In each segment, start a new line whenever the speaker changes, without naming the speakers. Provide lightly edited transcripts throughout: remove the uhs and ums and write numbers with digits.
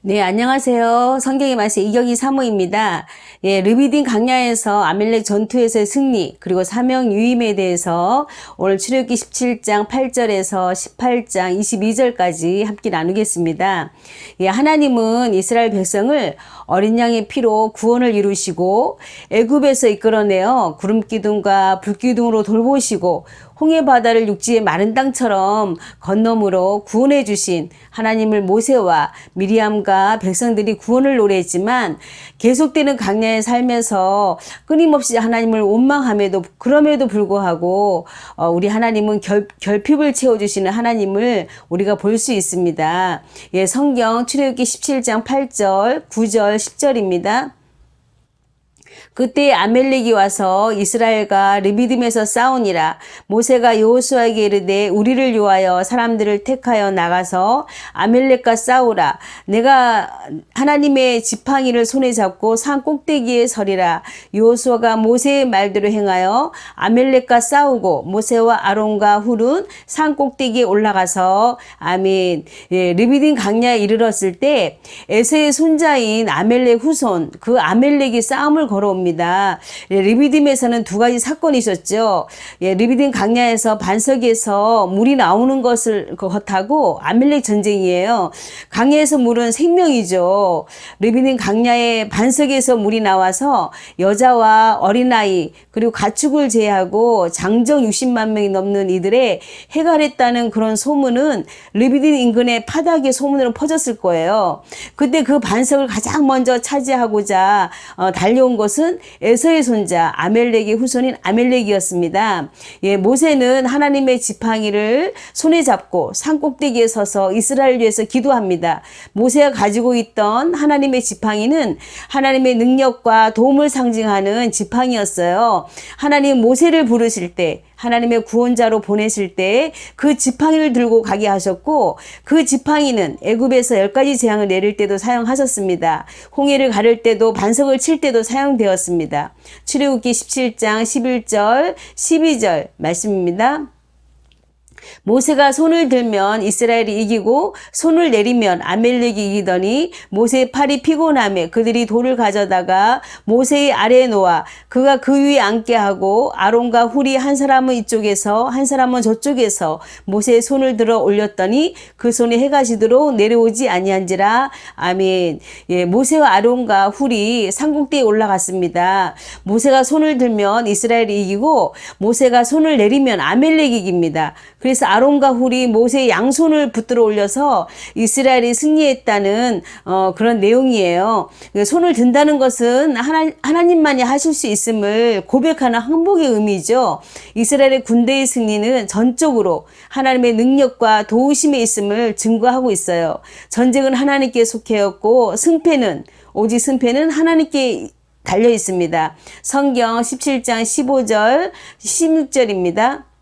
네, 안녕하세요. 성경의 말씀 이경희 사모입니다. 르비딘 강야에서 아멜렉 전투에서의 승리, 그리고 사명 유임에 대해서 오늘 출애굽기 17장 8절에서 18장 22절까지 함께 나누겠습니다. 하나님은 이스라엘 백성을 어린 양의 피로 구원을 이루시고 애굽에서 이끌어내어 구름기둥과 불기둥으로 돌보시고 홍해 바다를 육지의 마른 땅처럼 건너므로 구원해 주신 하나님을 모세와 미리암과 백성들이 구원을 노래했지만 계속되는 강야에 살면서 끊임없이 하나님을 원망함에도 그럼에도 불구하고 우리 하나님은 결핍을 채워주시는 하나님을 우리가 볼 수 있습니다. 성경 출애굽기 17장 8절, 9절, 10절입니다. 그때 아멜렉이 와서 이스라엘과 르비딤에서 싸우니라. 모세가 여호수아에게 이르되 우리를 위하여 사람들을 택하여 나가서 아멜렉과 싸우라. 내가 하나님의 지팡이를 손에 잡고 산 꼭대기에 서리라. 여호수아가 모세의 말대로 행하여 아멜렉과 싸우고 모세와 아론과 훌은 산 꼭대기에 올라가서 아멘. 르비딤 강야에 이르렀을 때 에서의 손자인 아멜렉 후손 그 아멜렉이 싸움을 걸어옵니다. 르비딤에서는 두 가지 사건이 있었죠. 르비딤 강야에서 반석에서 물이 나오는 것하고 아멜렉 전쟁이에요. 강야에서 물은 생명이죠. 르비딤 강야의 반석에서 물이 나와서 여자와 어린아이 그리고 가축을 제외하고 장정 60만 명이 넘는 이들의 해갈했다는 그런 소문은 르비딤 인근의 파닥의 소문으로 퍼졌을 거예요. 그때 그 반석을 가장 먼저 차지하고자 달려온 것은 에서의 손자 아멜렉의 후손인 아멜렉이었습니다. 모세는 하나님의 지팡이를 손에 잡고 산 꼭대기에 서서 이스라엘을 위해서 기도합니다. 모세가 가지고 있던 하나님의 지팡이는 하나님의 능력과 도움을 상징하는 지팡이였어요. 하나님 모세를 부르실 때 하나님의 구원자로 보내실 때 그 지팡이를 들고 가게 하셨고 그 지팡이는 애굽에서 10가지 재앙을 내릴 때도 사용하셨습니다. 홍해를 가를 때도 반석을 칠 때도 사용되었습니다. 출애굽기 17장 11절 12절 말씀입니다. 모세가 손을 들면 이스라엘이 이기고 손을 내리면 아멜렉이 이기더니 모세의 팔이 피곤하며 그들이 돌을 가져다가 모세의 아래에 놓아 그가 그 위에 앉게 하고 아론과 훌이 한 사람은 이쪽에서 한 사람은 저쪽에서 모세의 손을 들어 올렸더니 그 손에 해가 지도록 내려오지 아니한지라. 아멘. 모세와 아론과 훌이 산꼭대기에 올라갔습니다. 모세가 손을 들면 이스라엘이 이기고 모세가 손을 내리면 아멜렉이 이깁니다. 그래서 아론과 훌이 모세의 양손을 붙들어 올려서 이스라엘이 승리했다는 그런 내용이에요. 손을 든다는 것은 하나님만이 하실 수 있음을 고백하는 항복의 의미죠. 이스라엘의 군대의 승리는 전적으로 하나님의 능력과 도우심에 있음을 증거하고 있어요. 전쟁은 하나님께 속해였고 오직 승패는 하나님께 달려 있습니다. 성경 17장 15절 16절입니다.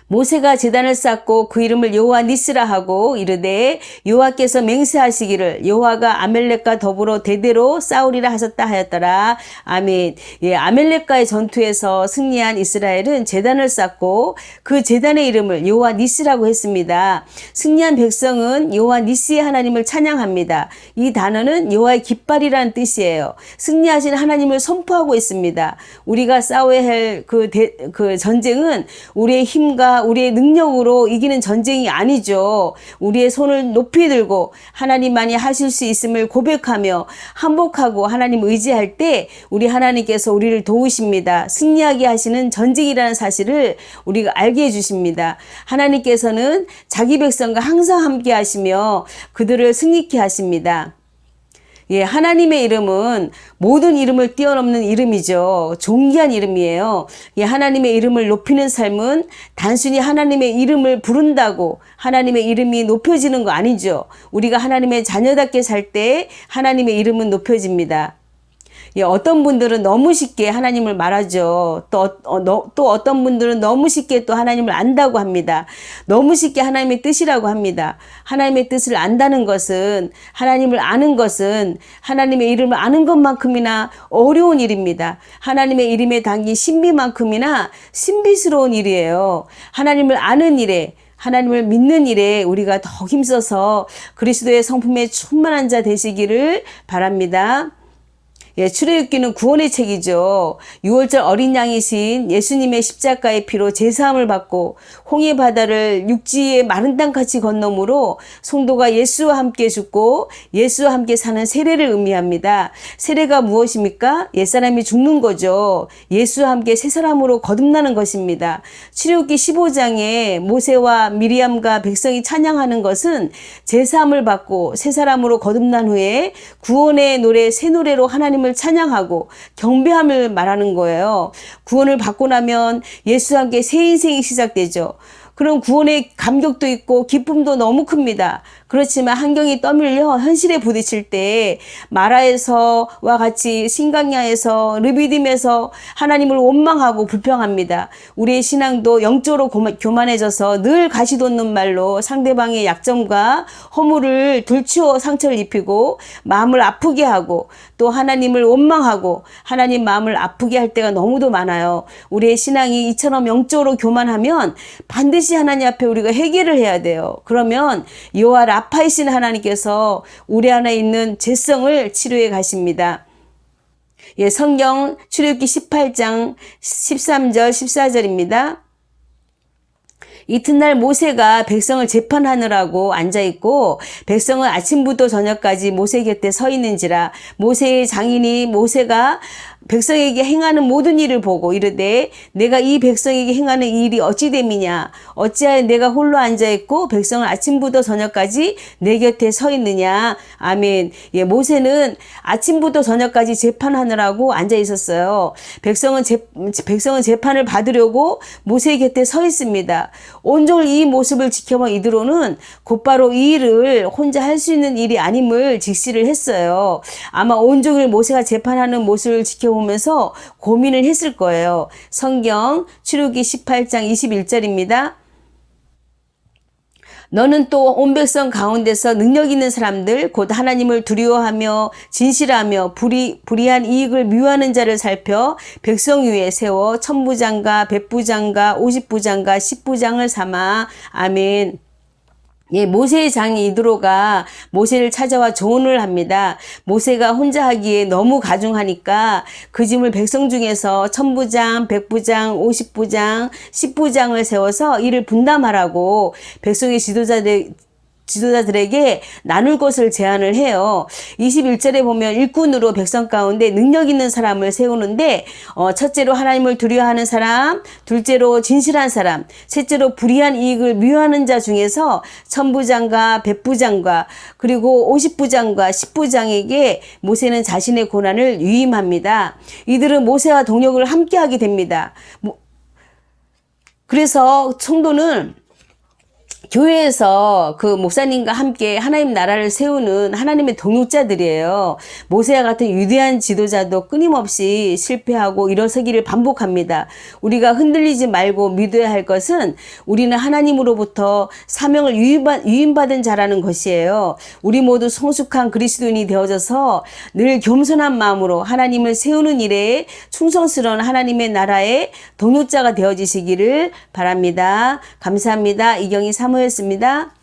모세가 제단을 쌓고 그 이름을 여호와 니스라 하고 이르되 여호와께서 맹세하시기를 여호와가 아멜렉과 더불어 대대로 싸우리라 하셨다 하였더라. 아멘. 아멜렉과의 전투에서 승리한 이스라엘은 제단을 쌓고 그 제단의 이름을 여호와 니스라고 했습니다. 승리한 백성은 여호와 니스의 하나님을 찬양합니다. 이 단어는 여호와의 깃발이라는 뜻이에요. 승리하신 하나님을 선포하고 있습니다. 우리가 싸워야 할 그 전쟁은 우리의 힘과 우리의 능력으로 이기는 전쟁이 아니죠. 우리의 손을 높이 들고 하나님만이 하실 수 있음을 고백하며 항복하고 하나님 의지할 때 우리 하나님께서 우리를 도우십니다. 승리하게 하시는 전쟁이라는 사실을 우리가 알게 해주십니다. 하나님께서는 자기 백성과 항상 함께 하시며 그들을 승리케 하십니다. 하나님의 이름은 모든 이름을 뛰어넘는 이름이죠. 존귀한 이름이에요. 하나님의 이름을 높이는 삶은 단순히 하나님의 이름을 부른다고 하나님의 이름이 높여지는 거 아니죠. 우리가 하나님의 자녀답게 살 때 하나님의 이름은 높여집니다. 어떤 분들은 너무 쉽게 하나님을 말하죠. 또 어떤 분들은 너무 쉽게 또 하나님을 안다고 합니다. 너무 쉽게 하나님의 뜻이라고 합니다. 하나님의 뜻을 안다는 것은 하나님을 아는 것은 하나님의 이름을 아는 것만큼이나 어려운 일입니다. 하나님의 이름에 담긴 신비만큼이나 신비스러운 일이에요. 하나님을 아는 일에 하나님을 믿는 일에 우리가 더 힘써서 그리스도의 성품에 충만한 자 되시기를 바랍니다. 예, 출애굽기는 구원의 책이죠. 6월절 어린 양이신 예수님의 십자가의 피로 제사함을 받고 홍해 바다를 육지의 마른 땅같이 건너므로 성도가 예수와 함께 죽고 예수와 함께 사는 세례를 의미합니다. 세례가 무엇입니까? 옛사람이 죽는 거죠. 예수와 함께 새 사람으로 거듭나는 것입니다. 출애굽기 15장에 모세와 미리암과 백성이 찬양하는 것은 제사함을 받고 새 사람으로 거듭난 후에 구원의 노래, 새 노래로 하나님을 찬양하고 경배함을 말하는 거예요. 구원을 받고 나면 예수와 함께 새 인생이 시작되죠. 그럼 구원의 감격도 있고 기쁨도 너무 큽니다. 그렇지만 환경이 떠밀려 현실에 부딪힐 때 마라에서와 같이 신강야에서 르비딤에서 하나님을 원망하고 불평합니다. 우리의 신앙도 영적으로 교만해져서 늘 가시돋는 말로 상대방의 약점과 허물을 들추어 상처를 입히고 마음을 아프게 하고 또 하나님을 원망하고 하나님 마음을 아프게 할 때가 너무도 많아요. 우리의 신앙이 이처럼 영적으로 교만하면 반드시 하나님 앞에 우리가 회개를 해야 돼요. 그러면 여호와 라파이신 하나님께서 우리 안에 있는 죄성을 치료해 가십니다. 예, 성경 출애굽기 18장 13절 14절입니다. 이튿날 모세가 백성을 재판하느라고 앉아있고 백성은 아침부터 저녁까지 모세 곁에 서 있는지라 모세의 장인이 모세가 백성에게 행하는 모든 일을 보고 이르되 내가 이 백성에게 행하는 이 일이 어찌 됨이냐 어찌하여 내가 홀로 앉아있고 백성은 아침부터 저녁까지 내 곁에 서 있느냐. 아멘. 예, 모세는 아침부터 저녁까지 재판하느라고 앉아 있었어요. 백성은 재판을 받으려고 모세 곁에 서 있습니다. 온종일 이 모습을 지켜본 이드로는 곧바로 이 일을 혼자 할 수 있는 일이 아님을 직시를 했어요. 아마 온종일 모세가 재판하는 모습을 지켜보면서 고민을 했을 거예요. 성경 출애굽기 18장 21절입니다. 너는 또 온 백성 가운데서 능력 있는 사람들 곧 하나님을 두려워하며 진실하며 불의한 이익을 미워하는 자를 살펴 백성 위에 세워 천부장과 백부장과 오십부장과 십부장을 삼아. 아멘. 예, 모세의 장인 이드로가 모세를 찾아와 조언을 합니다. 모세가 혼자 하기에 너무 가중하니까 그 짐을 백성 중에서 천부장, 백부장, 오십부장, 십부장을 세워서 이를 분담하라고 백성의 지도자들에게 나눌 것을 제안을 해요. 21절에 보면 일꾼으로 백성 가운데 능력 있는 사람을 세우는데 첫째로 하나님을 두려워하는 사람, 둘째로 진실한 사람, 셋째로 불의한 이익을 미워하는 자 중에서 천부장과 백부장과 그리고 오십부장과 십부장에게 모세는 자신의 고난을 위임합니다. 이들은 모세와 동역을 함께하게 됩니다. 그래서 성도는 교회에서 그 목사님과 함께 하나님 나라를 세우는 하나님의 동역자들이에요. 모세와 같은 위대한 지도자도 끊임없이 실패하고 일어서기를 반복합니다. 우리가 흔들리지 말고 믿어야 할 것은 우리는 하나님으로부터 사명을 위임받은 자라는 것이에요. 우리 모두 성숙한 그리스도인이 되어져서 늘 겸손한 마음으로 하나님을 세우는 일에 충성스러운 하나님의 나라의 동역자가 되어지시기를 바랍니다. 감사합니다. 이경희 사모였습니다.